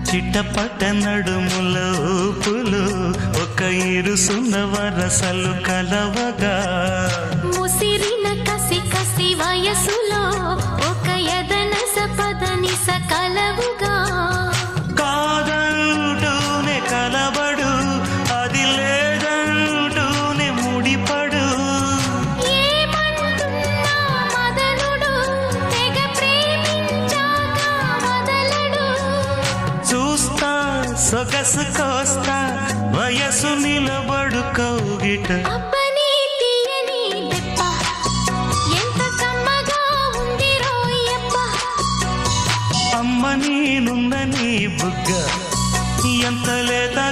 చిట్టపట నడుముల ఊపులు ఒక ఇరుసున్న వరసలు కలవగా ముసిరిన కసి కసి వయసులో ఒక యదన సపదని సకలవుగా కాదంటూనే కలబడు అది లేదంటూనే ముడిపడు ఏమంటున్నా మదనుడు తెగ ప్రేమించాక వదలడు చూస్తా సొగసు కోస్తా వయసు నిలబడు కౌగిట అబ్బని తీయని దెబ్బ ఎంత కమ్మగా ఉంది రోయప్ప అమ్మ నేనున్న నీ బుగ్గ ఎంత లేదా